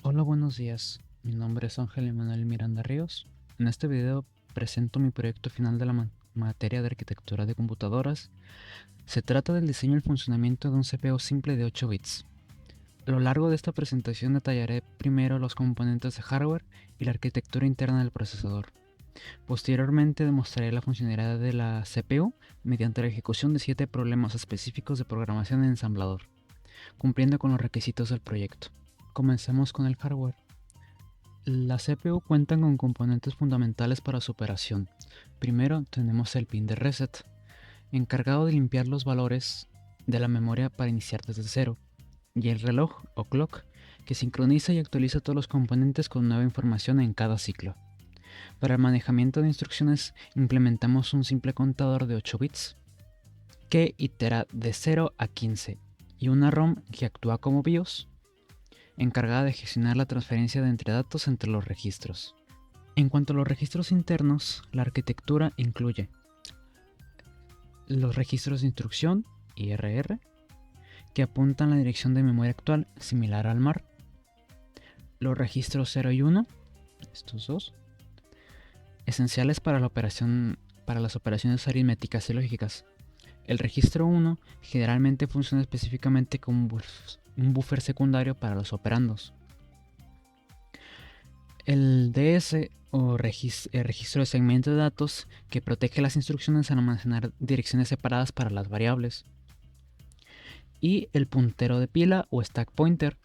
Hola, buenos días. Mi nombre es Ángel Emanuel Miranda Ríos. En este video presento mi proyecto final de la materia de arquitectura de computadoras. Se trata del diseño y el funcionamiento de un CPU simple de 8 bits. A lo largo de esta presentación detallaré primero los componentes de hardware y la arquitectura interna del procesador. Posteriormente demostraré la funcionalidad de la CPU mediante la ejecución de 7 problemas específicos de programación en ensamblador, cumpliendo con los requisitos del proyecto. Comencemos con el hardware. La CPU cuenta con componentes fundamentales para su operación. Primero tenemos el pin de reset, encargado de limpiar los valores de la memoria para iniciar desde cero, y el reloj o clock, que sincroniza y actualiza todos los componentes con nueva información en cada ciclo. Para el manejamiento de instrucciones implementamos un simple contador de 8 bits, que itera de 0 a 15, y una ROM que actúa como BIOS, encargada de gestionar la transferencia de entre datos entre los registros. En cuanto a los registros internos, la arquitectura incluye los registros de instrucción, IRR, que apuntan la dirección de memoria actual, similar al MAR. Los registros 0 y 1, estos dos, esenciales para las operaciones aritméticas y lógicas. El registro 1 generalmente funciona específicamente como un buffer secundario para los operandos. El DS o registro de segmento de datos, que protege las instrucciones al almacenar direcciones separadas para las variables. Y el puntero de pila o stack pointer,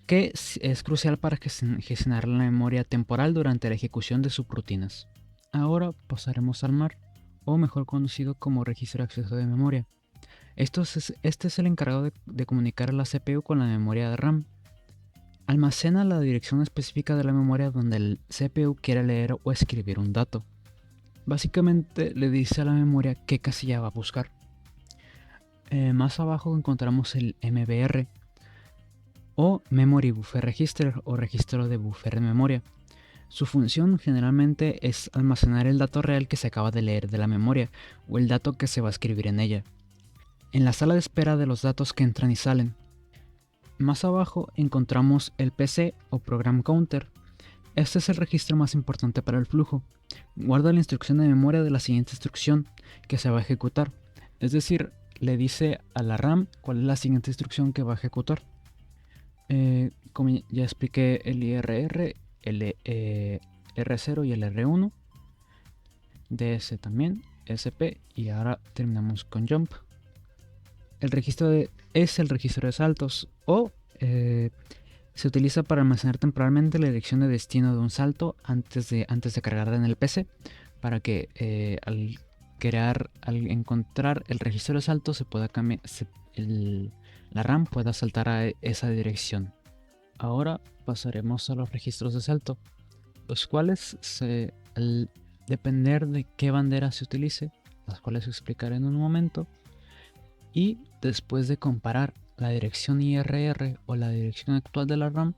que es crucial para gestionar la memoria temporal durante la ejecución de subrutinas. Ahora pasaremos al MAR, o mejor conocido como registro de acceso de memoria. Este es el encargado de comunicar la CPU con la memoria de RAM. Almacena la dirección específica de la memoria donde el CPU quiere leer o escribir un dato. Básicamente le dice a la memoria qué casilla va a buscar. Más abajo encontramos el MBR, o Memory Buffer Register, o registro de buffer de memoria. Su función generalmente es almacenar el dato real que se acaba de leer de la memoria o el dato que se va a escribir en ella, en la sala de espera de los datos que entran y salen. Más abajo encontramos el PC o Program Counter. Este es el registro más importante para el flujo. Guarda la instrucción de memoria de la siguiente instrucción que se va a ejecutar, es decir, le dice a la RAM cuál es la siguiente instrucción que va a ejecutar. Como ya expliqué, el IRR, el R0 y el R1, DS también, SP, y ahora terminamos con Jump. El registro es el registro de saltos, o se utiliza para almacenar temporalmente la dirección de destino de un salto antes de cargarla en el PC, para que al encontrar el registro de salto se pueda cambiar, la RAM pueda saltar a esa dirección. Ahora pasaremos a los registros de salto, los cuales, al depender de qué bandera se utilice, las cuales explicaré en un momento, y después de comparar la dirección IRR o la dirección actual de la RAM,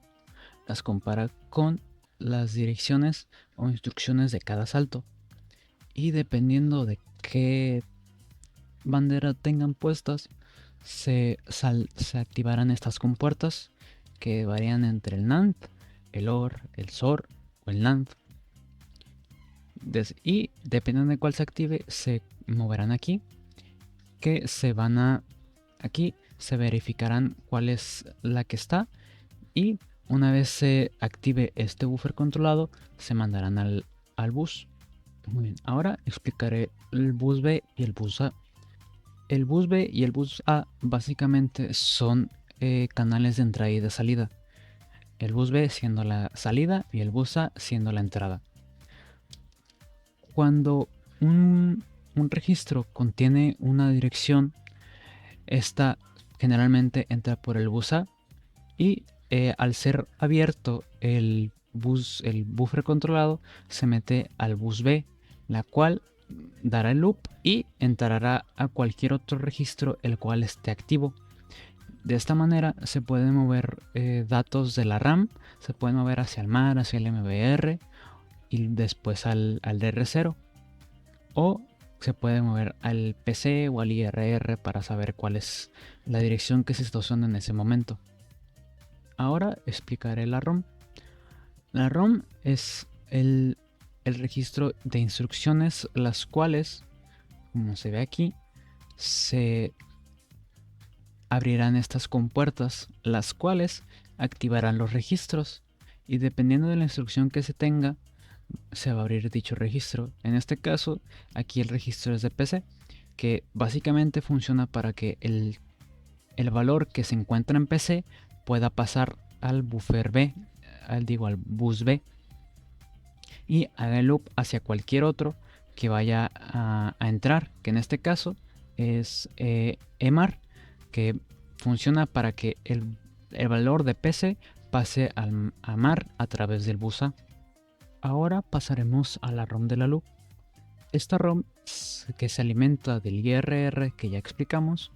las compara con las direcciones o instrucciones de cada salto, y dependiendo de qué bandera tengan puestas, se activarán estas compuertas, que varían entre el NAND, el OR, el SOR o el NAND. Y dependiendo de cuál se active, se moverán aquí, que aquí se verificarán cuál es la que está, y una vez se active este buffer controlado, se mandarán al bus. Muy bien, ahora explicaré el bus B y el bus A. El bus B y el bus A básicamente son canales de entrada y de salida. El bus B siendo la salida y el bus A siendo la entrada. Cuando un registro contiene una dirección, esta generalmente entra por el bus A, y al ser abierto el buffer controlado, se mete al bus B, la cual dará el loop y entrará a cualquier otro registro el cual esté activo. De esta manera se pueden mover datos de la RAM, se pueden mover hacia el MAR, hacia el MBR y después al DR0, o se puede mover al PC o al IRR para saber cuál es la dirección que se está usando en ese momento. Ahora explicaré la ROM. La ROM es el registro de instrucciones, las cuales, como se ve aquí, se abrirán estas compuertas, las cuales activarán los registros, y dependiendo de la instrucción que se tenga, se va a abrir dicho registro. En este caso, aquí el registro es de PC, que básicamente funciona para que el valor que se encuentra en PC pueda pasar al buffer B, al bus B, y haga el loop hacia cualquier otro que vaya a entrar, que en este caso es EMAR, que funciona para que el valor de PC pase a MAR a través del bus A. Ahora pasaremos a la ROM de la loop. Esta ROM, que se alimenta del IRR que ya explicamos,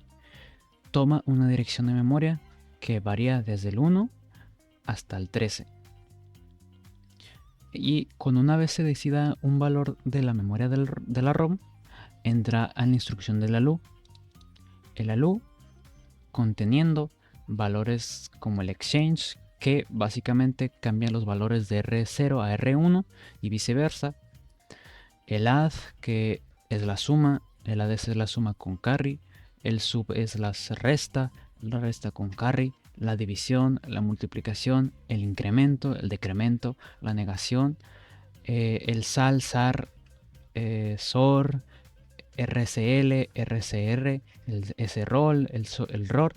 toma una dirección de memoria que varía desde el 1 hasta el 13. Y con una vez se decida un valor de la memoria de la ROM, entra a la instrucción del ALU. El ALU conteniendo valores como el exchange, que básicamente cambian los valores de R0 a R1 y viceversa. El add, que es la suma, el add es la suma con carry. El sub es la resta con carry. La división, la multiplicación, el incremento, el decremento, la negación, el sal, sar, sor, RCL, RCR, el srol, el ROR.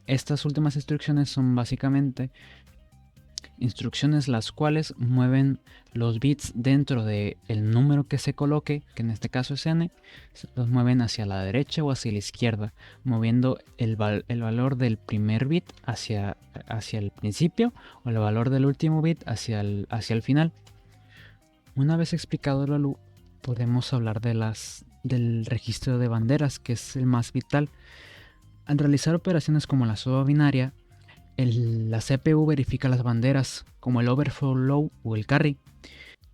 Estas últimas instrucciones son básicamente instrucciones las cuales mueven los bits dentro del número que se coloque, que en este caso es n, los mueven hacia la derecha o hacia la izquierda, moviendo el valor del primer bit hacia el principio o el valor del último bit hacia el final. Una vez explicado la luz, podemos hablar del registro de banderas, que es el más vital. Al realizar operaciones como la suba binaria, la CPU verifica las banderas como el overflow o el carry,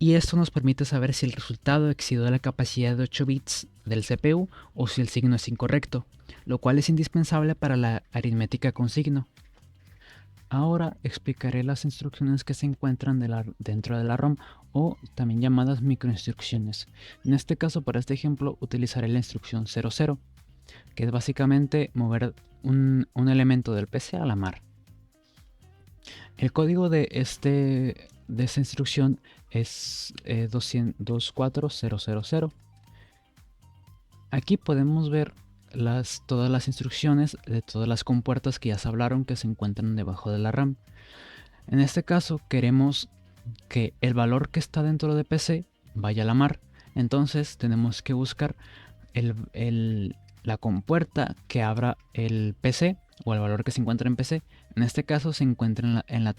y esto nos permite saber si el resultado excedió la capacidad de 8 bits del CPU o si el signo es incorrecto, lo cual es indispensable para la aritmética con signo. Ahora explicaré las instrucciones que se encuentran dentro de la ROM, o también llamadas microinstrucciones. En este caso, para este ejemplo, utilizaré la instrucción 00, que es básicamente mover un elemento del PC a la MAR. El código de esta instrucción es 24000. Aquí podemos ver todas las instrucciones de todas las compuertas que ya se hablaron que se encuentran debajo de la RAM. En este caso queremos que el valor que está dentro de PC vaya a la MAR. Entonces tenemos que buscar la compuerta que abra el PC o el valor que se encuentra en PC. En este caso se encuentra en el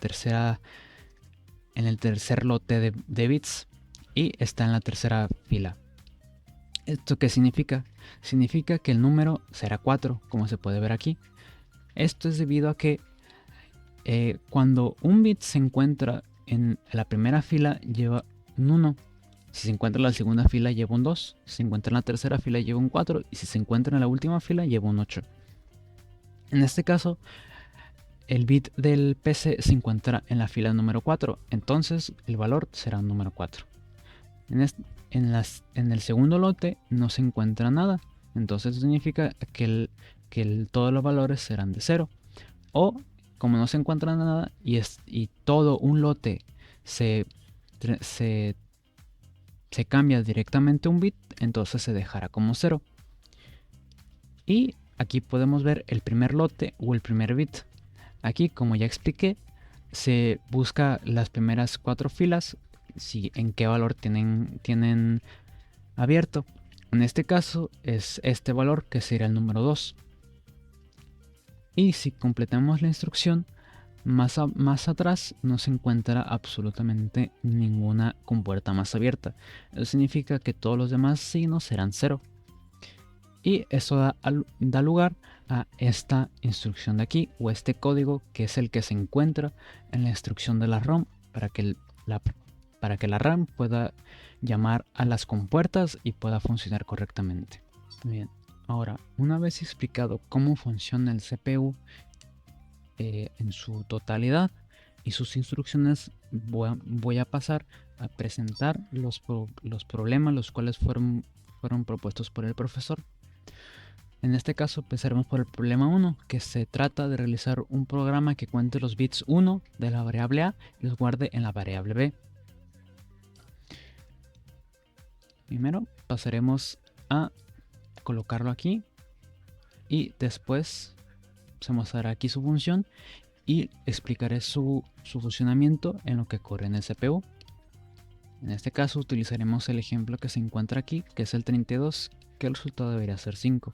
tercer lote de bits y está en la tercera fila. ¿Esto qué significa? Significa que el número será 4, como se puede ver aquí. Esto es debido a que cuando un bit se encuentra en la primera fila lleva un 1. Si se encuentra en la segunda fila lleva un 2. Si se encuentra en la tercera fila lleva un 4. Y si se encuentra en la última fila lleva un 8. En este caso, el bit del PC se encuentra en la fila número 4. Entonces el valor será un número 4. En el segundo lote no se encuentra nada. Entonces significa que todos los valores serán de 0. O como no se encuentra nada y todo un lote se cambia directamente un bit, entonces se dejará como 0. Y aquí podemos ver el primer lote o el primer bit. Aquí, como ya expliqué, se busca las primeras 4 filas, en qué valor tienen abierto. En este caso es este valor, que sería el número 2. Y si completamos la instrucción, más atrás no se encuentra absolutamente ninguna compuerta más abierta. Eso significa que todos los demás signos serán 0. Y eso da lugar a esta instrucción de aquí, o este código, que es el que se encuentra en la instrucción de la ROM para que la RAM pueda llamar a las compuertas y pueda funcionar correctamente. Bien, ahora, una vez explicado cómo funciona el CPU en su totalidad y sus instrucciones voy a pasar a presentar los problemas los cuales fueron propuestos por el profesor. En este caso empezaremos por el problema 1, que se trata de realizar un programa que cuente los bits 1 de la variable A y los guarde en la variable B. Primero pasaremos a colocarlo aquí y después se mostrará aquí su función y explicaré su funcionamiento en lo que corre en el CPU. En este caso utilizaremos el ejemplo que se encuentra aquí, que es el 32, que el resultado debería ser 5.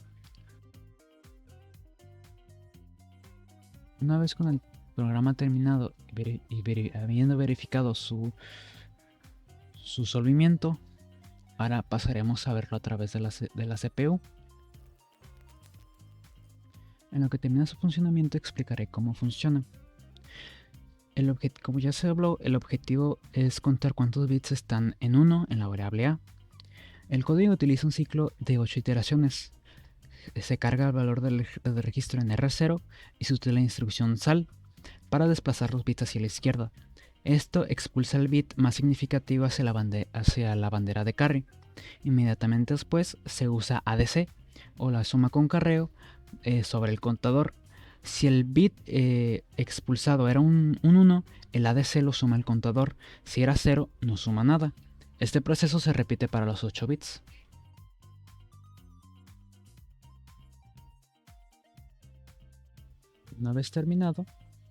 Una vez con el programa terminado y habiendo verificado su solvimiento, ahora pasaremos a verlo a través de la CPU. En lo que termina su funcionamiento explicaré cómo funciona. Como ya se habló, el objetivo es contar cuántos bits están en 1 en la variable A. El código utiliza un ciclo de 8 iteraciones. Se carga el valor del registro en R0 y se utiliza la instrucción SAL para desplazar los bits hacia la izquierda. Esto expulsa el bit más significativo hacia la bandera de carry. Inmediatamente después se usa ADC o la suma con carreo sobre el contador. Si el bit expulsado era un 1, el ADC lo suma al contador. Si era 0, no suma nada. Este proceso se repite para los 8 bits. Una vez terminado,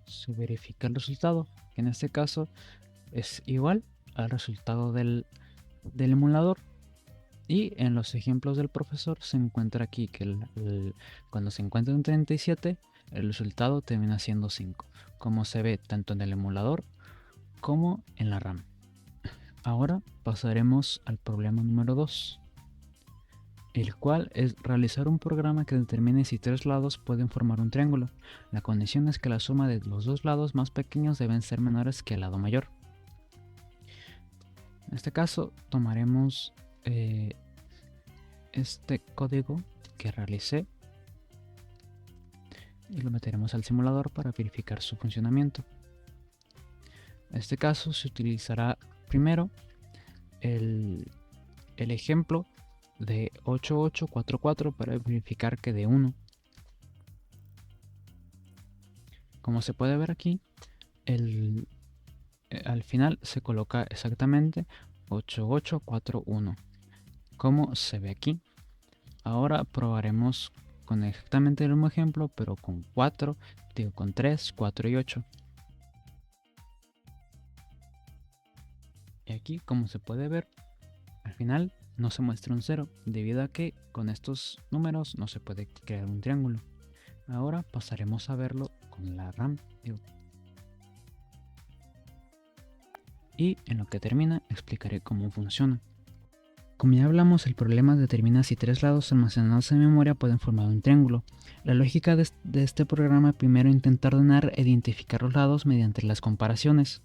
se verifica el resultado, que en este caso es igual al resultado del emulador. Y en los ejemplos del profesor se encuentra aquí que cuando se encuentra en 37, el resultado termina siendo 5, como se ve tanto en el emulador como en la RAM. Ahora pasaremos al problema número 2, el cual es realizar un programa que determine si tres lados pueden formar un triángulo. La condición es que la suma de los dos lados más pequeños deben ser menores que el lado mayor. En este caso tomaremos este código que realicé y lo meteremos al simulador para verificar su funcionamiento. En este caso se utilizará primero el ejemplo de 8844 para verificar que dé 1. Como se puede ver aquí, al final se coloca exactamente 8841, como se ve aquí. Ahora probaremos con exactamente el mismo ejemplo, pero con 4, con 3, 4 y 8. Y aquí, como se puede ver, al final no se muestra un 0, debido a que con estos números no se puede crear un triángulo. Ahora pasaremos a verlo con la RAM. Y en lo que termina explicaré cómo funciona. Como ya hablamos, el problema determina si tres lados almacenados en memoria pueden formar un triángulo. La lógica de este programa primero intenta ordenar e identificar los lados mediante las comparaciones.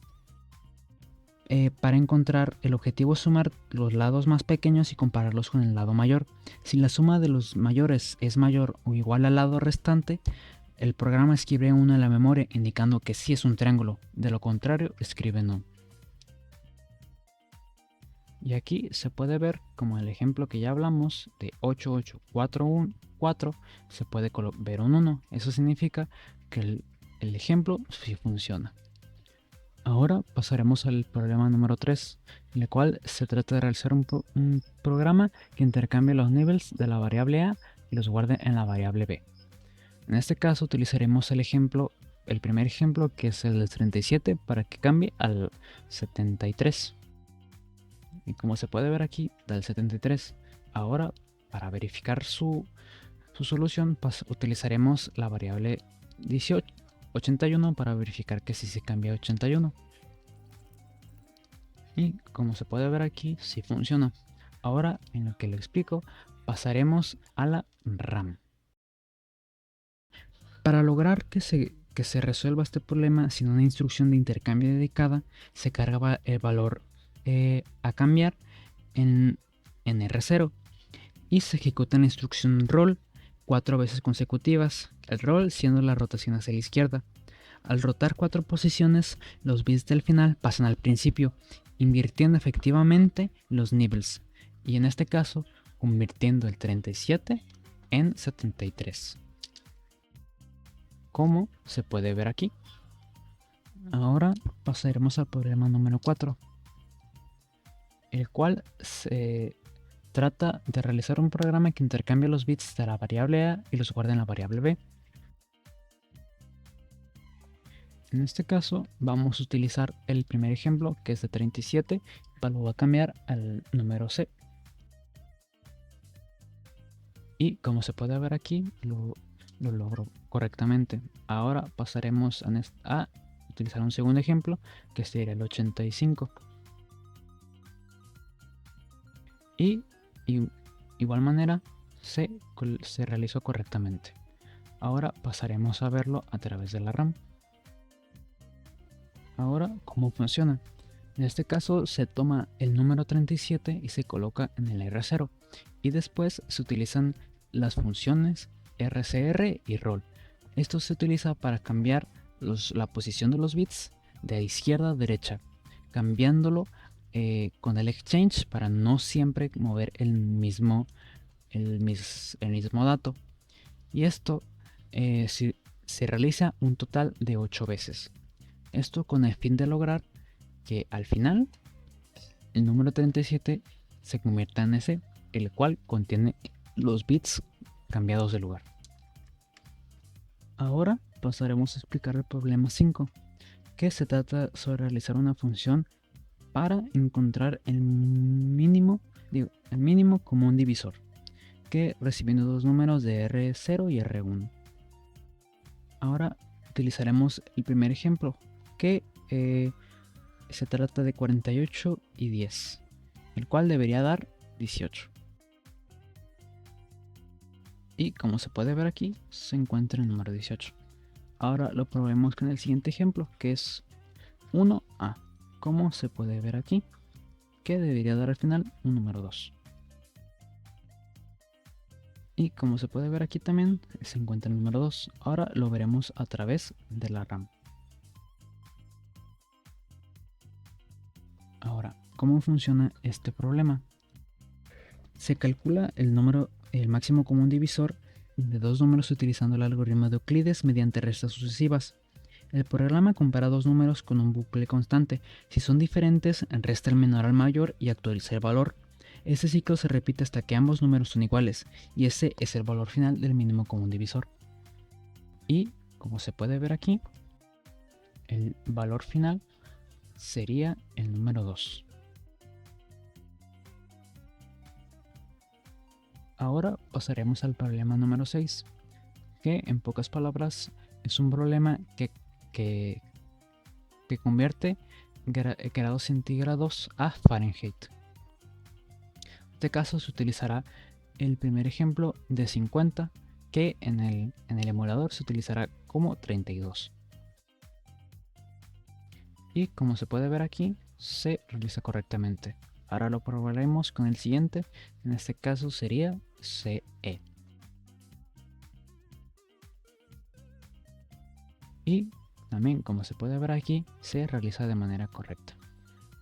Para encontrar, el objetivo es sumar los lados más pequeños y compararlos con el lado mayor. Si la suma de los mayores es mayor o igual al lado restante, el programa escribe 1 en la memoria indicando que sí es un triángulo, de lo contrario escribe no. Y aquí se puede ver, como el ejemplo que ya hablamos de 8841, se puede ver un 1. Eso significa que el ejemplo sí funciona. Ahora pasaremos al problema número 3, en el cual se trata de realizar un programa que intercambie los niveles de la variable A y los guarde en la variable B. En este caso utilizaremos el primer ejemplo, que es el del 37, para que cambie al 73. Y como se puede ver aquí, del 73. Ahora, para verificar su solución, utilizaremos la variable 81 para verificar que sí se cambia a 81. Y como se puede ver aquí, sí funciona. Ahora, en lo que le explico, pasaremos a la RAM. Para lograr que se resuelva este problema sin una instrucción de intercambio dedicada, se carga el valor a cambiar en R0 y se ejecuta la instrucción roll 4 veces consecutivas, el roll siendo la rotación hacia la izquierda. Al rotar 4 posiciones, los bits del final pasan al principio, invirtiendo efectivamente los nibbles, y en este caso, convirtiendo el 37 en 73. Como se puede ver aquí. Ahora pasaremos al problema número 4, el cual se trata de realizar un programa que intercambia los bits de la variable A y los guarda en la variable B. En este caso vamos a utilizar el primer ejemplo, que es de 37, lo voy a cambiar al número C. Y como se puede ver aquí, lo logro correctamente. Ahora pasaremos a utilizar un segundo ejemplo, que sería el 85. Y igual manera se realizó correctamente. Ahora pasaremos a verlo a través de la RAM. Ahora, ¿cómo funciona? En este caso se toma el número 37 y se coloca en el R0, y después se utilizan las funciones RCR y roll. Esto se utiliza para cambiar la posición de los bits de izquierda a derecha, cambiándolo con el exchange para no siempre mover el mismo dato. Y esto se realiza un total de 8 veces. Esto con el fin de lograr que al final el número 37 se convierta en ese, el cual contiene los bits cambiados de lugar. Ahora pasaremos a explicar el problema 5, que se trata sobre realizar una función para encontrar el mínimo común divisor, que recibiendo dos números de R0 y R1. Ahora utilizaremos el primer ejemplo, que se trata de 48 y 10, el cual debería dar 18. Y como se puede ver aquí, se encuentra el número 18. Ahora lo probemos con el siguiente ejemplo, que es 1A. Como se puede ver aquí, que debería dar al final un número 2. Y como se puede ver aquí también, se encuentra el número 2. Ahora lo veremos a través de la RAM. Ahora, ¿cómo funciona este problema? Se calcula el máximo común divisor de dos números utilizando el algoritmo de Euclides mediante restas sucesivas. El programa compara dos números con un bucle constante. Si son diferentes, resta el menor al mayor y actualiza el valor. Este ciclo se repite hasta que ambos números son iguales, y ese es el valor final del mínimo común divisor. Y, como se puede ver aquí, el valor final sería el número 2. Ahora pasaremos al problema número 6, que en pocas palabras es un problema que convierte grados centígrados a Fahrenheit. En este caso se utilizará el primer ejemplo de 50, que en el emulador se utilizará como 32. Y como se puede ver aquí, se realiza correctamente. Ahora lo probaremos con el siguiente, en este caso sería CE. Y también, como se puede ver aquí, se realiza de manera correcta.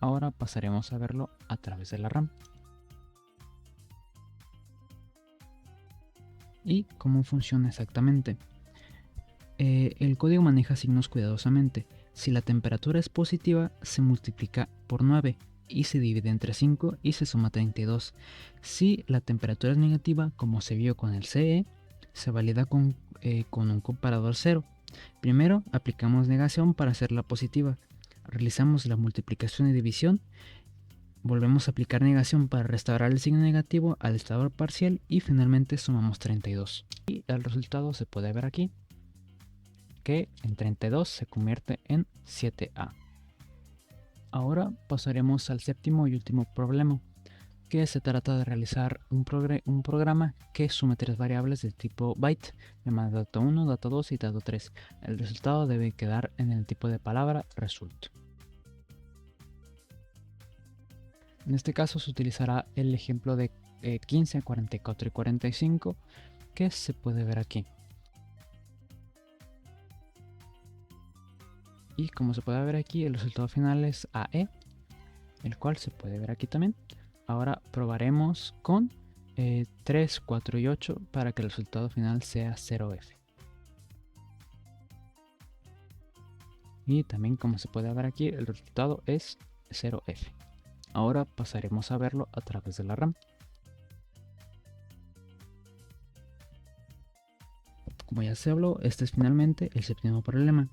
Ahora pasaremos a verlo a través de la RAM. ¿Y cómo funciona exactamente? El código maneja signos cuidadosamente. Si la temperatura es positiva, se multiplica por 9 y se divide entre 5 y se suma 32. Si la temperatura es negativa, como se vio con el CE, se valida con un comparador 0. Primero aplicamos negación para hacerla positiva. Realizamos la multiplicación y división. Volvemos a aplicar negación para restaurar el signo negativo al estado parcial y finalmente sumamos 32. Y el resultado se puede ver aquí, que en 32 se convierte en 7A. Ahora pasaremos al séptimo y último problema, que se trata de realizar un programa que sume tres variables del tipo byte, llamadas dato 1, dato 2 y dato 3. El resultado debe quedar en el tipo de palabra result. En este caso se utilizará el ejemplo de 15, 44 y 45, que se puede ver aquí. Y como se puede ver aquí, el resultado final es AE, el cual se puede ver aquí también. Ahora probaremos con 3, 4 y 8 para que el resultado final sea 0F. Y también, como se puede ver aquí, el resultado es 0F. Ahora pasaremos a verlo a través de la RAM. Como ya se habló, este es finalmente el séptimo problema.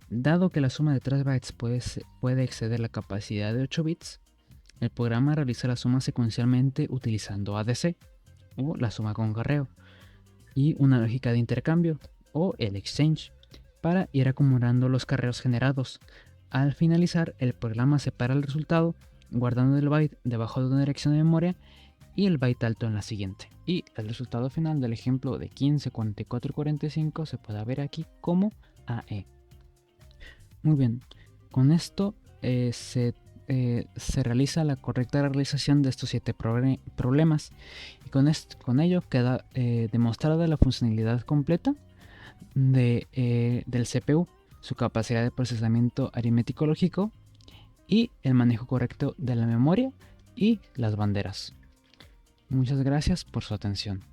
Dado que la suma de 3 bytes puede exceder la capacidad de 8 bits, el programa realiza la suma secuencialmente utilizando ADC, o la suma con carreo, y una lógica de intercambio, o el exchange, para ir acumulando los carreos generados. Al finalizar, el programa separa el resultado, guardando el byte debajo de una dirección de memoria y el byte alto en la siguiente. Y el resultado final del ejemplo de 15, 44 y 45 se puede ver aquí como AE. Muy bien, con esto se realiza la correcta realización de estos 7 problemas y con ello queda demostrada la funcionalidad completa del CPU, su capacidad de procesamiento aritmético lógico y el manejo correcto de la memoria y las banderas. Muchas gracias por su atención.